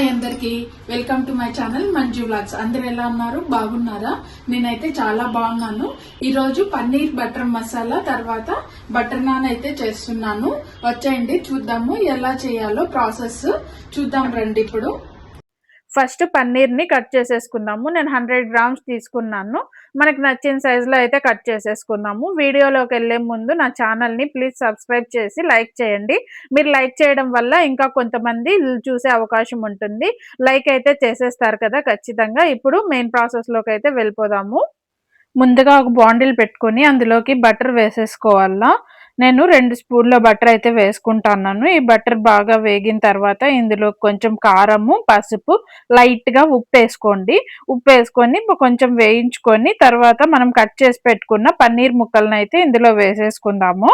Hi అందరికి welcome to my channel Manju vlogs. అందరు ఎలా ఉన్నారు? బాగున్నారా? నేనైతే చాలా బాగున్నాను. ఈ రోజు పన్నీర్ బటర్ మసాలా తర్వాత బటర్ నాన్ అయితే చేస్తున్నాను. వచ్చేయండి చూద్దాము ఎలా చేయాలో ప్రాసెస్ చూద్దాం రండి. ఇప్పుడు ఫస్ట్ పన్నీర్ ని కట్ చేసేసుకుందాము. నేను 100 గ్రామ్స్ తీసుకున్నాను. మనకి నచ్చిన సైజులో అయితే కట్ చేసేసుకుందాము. వీడియోలోకి వెళ్లే ముందు నా ఛానల్ ని ప్లీజ్ సబ్స్క్రైబ్ చేసి లైక్ చేయండి. మీరు లైక్ చేయడం వల్ల ఇంకా కొంతమంది చూసే అవకాశం ఉంటుంది. లైక్ అయితే చేసేస్తారు కదా ఖచ్చితంగా. ఇప్పుడు మెయిన్ ప్రాసెస్ లోకి అయితే వెళ్ళిపోదాము. ముందుగా ఒక బాండిల్ పెట్టుకొని అందులోకి బటర్ వేసేసుకోవాలా. నేను 2 స్పూన్ల బటర్ అయితే వేసుకుంటున్నాను. ఈ బటర్ బాగా వేగిన తర్వాత ఇందులో కొంచెం కారము, పసుపు, లైట్ గా ఉప్పు వేసుకోండి. ఉప్పు వేసుకొని కొంచెం వేయించుకొని తర్వాత మనం కట్ చేసి పెట్టుకున్న పన్నీర్ ముక్కలను అయితే ఇందులో వేసేసుకుందాము.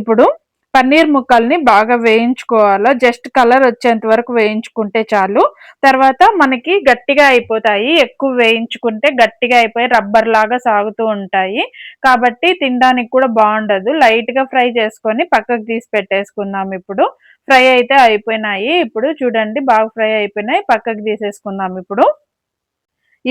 ఇప్పుడు పన్నీర్ ముక్కల్ని బాగా వేయించుకోవాలా. జస్ట్ కలర్ వచ్చేంత వరకు వేయించుకుంటే చాలు. తర్వాత మనకి గట్టిగా అయిపోతాయి. ఎక్కువ వేయించుకుంటే గట్టిగా అయిపోయి రబ్బర్ లాగా సాగుతూ ఉంటాయి. కాబట్టి తినడానికి కూడా బాగుండదు. లైట్ గా ఫ్రై చేసుకొని పక్కకు తీసి పెట్టేసుకుందాం. ఇప్పుడు ఫ్రై అయితే అయిపోయినాయి. ఇప్పుడు చూడండి బాగా ఫ్రై అయిపోయినాయి. పక్కకు తీసేసుకుందాం.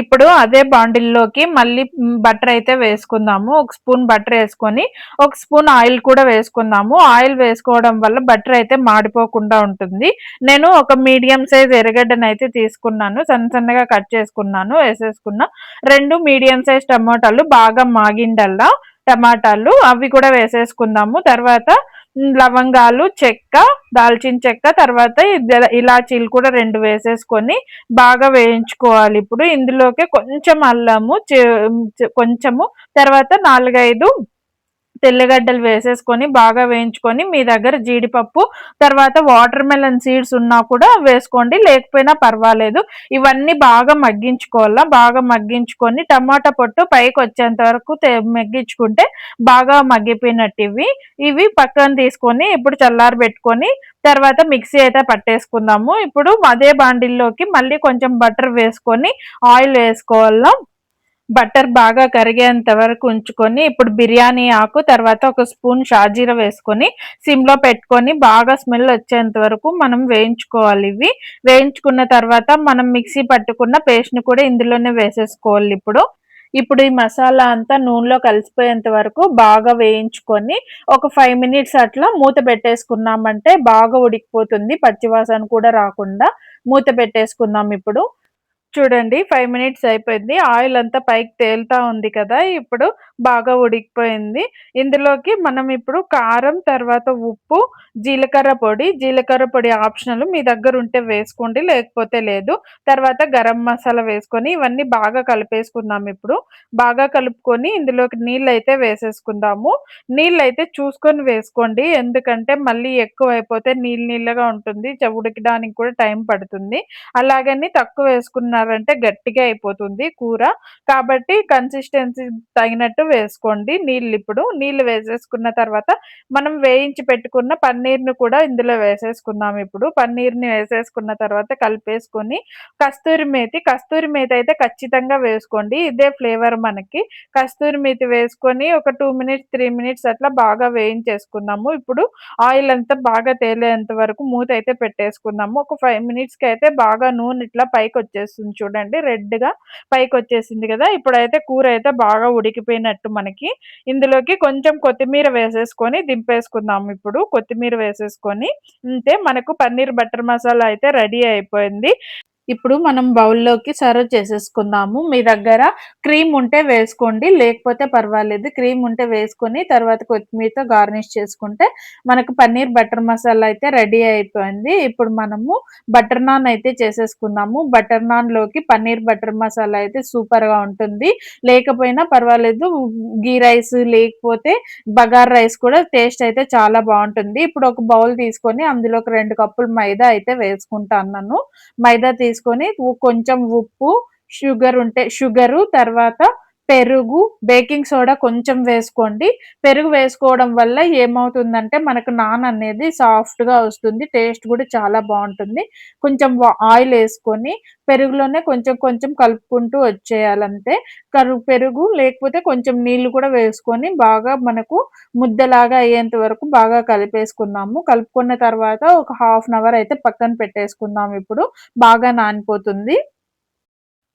ఇప్పుడు అదే బాండిల్లోకి మళ్ళీ బటర్ అయితే వేసుకుందాము. ఒక స్పూన్ బటర్ వేసుకొని ఒక స్పూన్ ఆయిల్ కూడా వేసుకుందాము. ఆయిల్ వేసుకోవడం వల్ల బటర్ అయితే మాడిపోకుండా ఉంటుంది. నేను ఒక మీడియం సైజ్ ఎర్రగడ్డను అయితే తీసుకున్నాను. సన్నగా కట్ చేసుకున్నాను. వేసేసుకున్నా. 2 మీడియం సైజ్ టమాటాలు బాగా మాగిండల్లా టమాటాలు అవి కూడా వేసేసుకుందాము. తర్వాత లవంగాలు, చెక్క, దాల్చిన చెక్క, తర్వాత ఇలాచీలు కూడా 2 వేసేసుకొని బాగా వేయించుకోవాలి. ఇప్పుడు ఇందులోకి కొంచెం అల్లము, కొంచెము, తర్వాత 4-5 తెల్లగడ్డలు వేసేసుకొని బాగా వేయించుకొని మీ దగ్గర జీడిపప్పు తర్వాత వాటర్ మెలన్ సీడ్స్ ఉన్నా కూడా వేసుకోండి, లేకపోయినా పర్వాలేదు. ఇవన్నీ బాగా మగ్గించుకోవాలా. బాగా మగ్గించుకొని టమాటా పొట్టు పైకి వచ్చేంత వరకు మగ్గించుకుంటే బాగా మగ్గిపోయినట్టు. ఇవి పక్కన తీసుకొని ఇప్పుడు చల్లారి పెట్టుకొని తర్వాత మిక్సీ అయితే పట్టేసుకుందాము. ఇప్పుడు అదే బాండిల్లోకి మళ్ళీ కొంచెం బటర్ వేసుకొని ఆయిల్ వేసుకోవాలా. బటర్ బాగా కరిగేంత వరకు ఉంచుకొని ఇప్పుడు బిర్యానీ ఆకు తర్వాత ఒక స్పూన్ షాజీరా వేసుకొని సిమ్లో పెట్టుకొని బాగా స్మెల్ వచ్చేంత వరకు మనం వేయించుకోవాలి. ఇవి వేయించుకున్న తర్వాత మనం మిక్సీ పట్టుకున్న పేస్ట్ని కూడా ఇందులోనే వేసేసుకోవాలి. ఇప్పుడు ఈ మసాలా అంతా నూనెలో కలిసిపోయేంత వరకు బాగా వేయించుకొని ఒక 5 మినిట్స్ అట్లా మూత పెట్టేసుకున్నామంటే బాగా ఉడికిపోతుంది. పచ్చివాసన కూడా రాకుండా మూత పెట్టేసుకుందాం. ఇప్పుడు చూడండి 5 మినిట్స్ అయిపోయింది. ఆయిల్ అంతా పైకి తేలుతా ఉంది కదా. ఇప్పుడు బాగా ఉడికిపోయింది. ఇందులోకి మనం ఇప్పుడు కారం తర్వాత ఉప్పు, జీలకర్ర పొడి ఆప్షనల్, మీ దగ్గర ఉంటే వేసుకోండి లేకపోతే లేదు. తర్వాత గరం మసాలా వేసుకొని ఇవన్నీ బాగా కలిపేసుకుందాం. ఇప్పుడు బాగా కలుపుకొని ఇందులోకి నీళ్ళు అయితే వేసేసుకుందాము. నీళ్ళు అయితే చూసుకొని వేసుకోండి, ఎందుకంటే మళ్ళీ ఎక్కువ అయిపోతే నీళ్ళగా ఉంటుంది. ఉడకడానికి కూడా టైం పడుతుంది. అలాగని తక్కువ వేసుకున్నారంటే గట్టిగా అయిపోతుంది కూర. కాబట్టి కన్సిస్టెన్సీ తగినట్టు వేసుకోండి నీళ్ళు. ఇప్పుడు నీళ్ళు వేసేసుకున్న తర్వాత మనం వేయించి పెట్టుకున్న పన్నీర్ను కూడా ఇందులో వేసేసుకుందాం. ఇప్పుడు పన్నీర్ని వేసేసుకున్న తర్వాత కలిపేసుకొని కస్తూరి మేతి అయితే ఖచ్చితంగా వేసుకోండి. ఇదే ఫ్లేవర్ మనకి. కస్తూరి మేతి వేసుకొని ఒక 2 మినిట్స్ 3 మినిట్స్ అట్లా బాగా వేయించేసుకుందాము. ఇప్పుడు ఆయిల్ అంతా బాగా తేలేంత వరకు మూత అయితే పెట్టేసుకుందాము. ఒక 5 మినిట్స్కి అయితే బాగా నూనె ఇట్లా పైకి వచ్చేస్తుంది. చూడండి రెడ్గా పైకి వచ్చేసింది కదా. ఇప్పుడైతే కూర అయితే బాగా ఉడికిపోయినట్టు మనకి. ఇందులోకి కొంచెం కొత్తిమీర వేసేసుకొని దింపేసుకుందాము. ఇప్పుడు కొత్తిమీర వేసేసుకొని అంతే, మనకు పన్నీర్ బటర్ మసాలా అయితే రెడీ అయిపోయింది. ఇప్పుడు మనం బౌల్లోకి సర్వ్ చేసేసుకుందాము. మీ దగ్గర క్రీమ్ ఉంటే వేసుకోండి, లేకపోతే పర్వాలేదు. క్రీమ్ ఉంటే వేసుకొని తర్వాత కొత్తిమీరతో గార్నిష్ చేసుకుంటే మనకు పన్నీర్ బటర్ మసాలా అయితే రెడీ అయిపోయింది. ఇప్పుడు మనము బటర్ నాన్ అయితే చేసేసుకుందాము. బటర్ నాన్లోకి పన్నీర్ బటర్ మసాలా అయితే సూపర్గా ఉంటుంది. లేకపోయినా పర్వాలేదు, గీ రైస్ లేకపోతే బగార్ రైస్ కూడా టేస్ట్ అయితే చాలా బాగుంటుంది. ఇప్పుడు ఒక బౌల్ తీసుకొని అందులోకి 2 కప్పులు మైదా అయితే వేసుకుంటాను. మైదా తీసుకొని కొంచెం ఉప్పు, షుగరు తర్వాత పెరుగు, బేకింగ్ సోడా కొంచెం వేసుకోండి. పెరుగు వేసుకోవడం వల్ల ఏమవుతుందంటే మనకు నాన్ అనేది సాఫ్ట్‌గా వస్తుంది. టేస్ట్ కూడా చాలా బావుంటుంది. కొంచెం ఆయిల్ ఏసుకొని పెరుగులోనే కొంచెం కొంచెం కలుపుకుంటూ వచ్చేయాలంతే. పెరుగు లేకపోతే కొంచెం నీళ్లు కూడా వేసుకొని బాగా మనకు ముద్దలాగా అయ్యేంత వరకు బాగా కలిపేసుకుందాము. కలుపుకున్న తర్వాత ఒక హాఫ్ అన్ అవర్ అయితే పక్కన పెట్టేసుకుందాం ఇప్పుడు. బాగా నానిపోతుంది.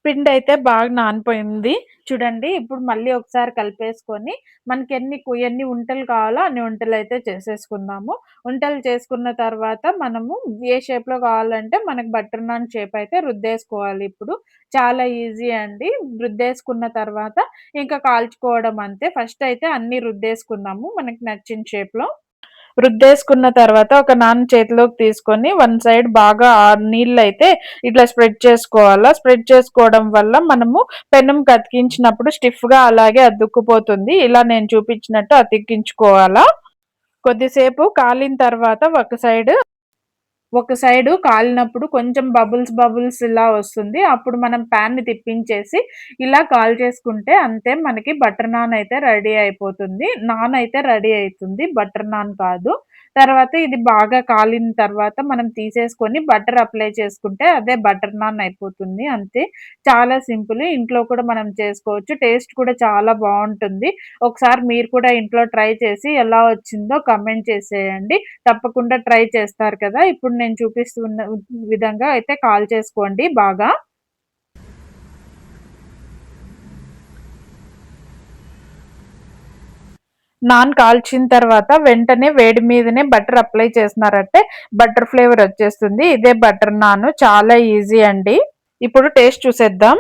పిండైతే బాగా నానిపోయింది. చూడండి ఇప్పుడు మళ్ళీ ఒకసారి కలిపేసుకొని మనకి ఎన్ని ఉంటలు కావాలో అన్ని ఉంటలైతే చేసేసుకుందాము. ఉంటలు చేసుకున్న తర్వాత మనము ఏ షేప్‌లో కావాలంటే మనకు బటర్ నాన్ షేప్ అయితే రుద్దేసుకోవాలి ఇప్పుడు. చాలా ఈజీ అండి. రుద్దేసుకున్న తర్వాత ఇంకా కాల్చుకోవడం అంతే. ఫస్ట్ అయితే అన్నీ రుద్దేసుకుందాము మనకు నచ్చిన షేప్‌లో. రుద్దేసుకున్న తర్వాత ఒక నాన్ చేతిలోకి తీసుకొని వన్ సైడ్ బాగా నీళ్ళైతే ఇట్లా స్ప్రెడ్ చేసుకోవాలా. స్ప్రెడ్ చేసుకోవడం వల్ల మనము పెనం కతికించినప్పుడు స్టిఫ్‌గా అలాగే అతుక్కుపోతుంది. ఇలా నేను చూపించినట్టు అతికించుకోవాలా. కొద్దిసేపు కాలిన తర్వాత ఒక సైడు కాలినప్పుడు కొంచెం బబుల్స్ ఇలా వస్తుంది. అప్పుడు మనం పాన్‌ని తిప్పించేసి ఇలా కాల్చేసుకుంటే అంతే మనకి బటర్ నాన్ అయితే రెడీ అయిపోతుంది. నాన్ అయితే రెడీ అయితుంది. బటర్ నాన్ కాదు. తర్వాత ఇది బాగా కాలిన తర్వాత మనం తీసేసుకొని బటర్ అప్లై చేసుకుంటే అదే బటర్ నాన్ అయిపోతుంది అంతే. చాలా సింపుల్. ఇంట్లో కూడా మనం చేసుకోవచ్చు. టేస్ట్ కూడా చాలా బావుంటుంది. ఒకసారి మీరు కూడా ఇంట్లో ట్రై చేసి ఎలా వచ్చిందో కామెంట్ చేసేయండి. తప్పకుండా ట్రై చేస్తారు కదా! ఇప్పుడు నేను చూపిస్తున్న విధంగా అయితే కాల్చేసుకోండి బాగా. నాన్ కాల్చిన తర్వాత వెంటనే వేడి మీదనే బటర్ అప్లై చేసినారంటే బటర్ ఫ్లేవర్ వచ్చేస్తుంది. ఇదే బటర్ నాన్ చాలా ఈజీ అండి. ఇప్పుడు టేస్ట్ చూసేద్దాం.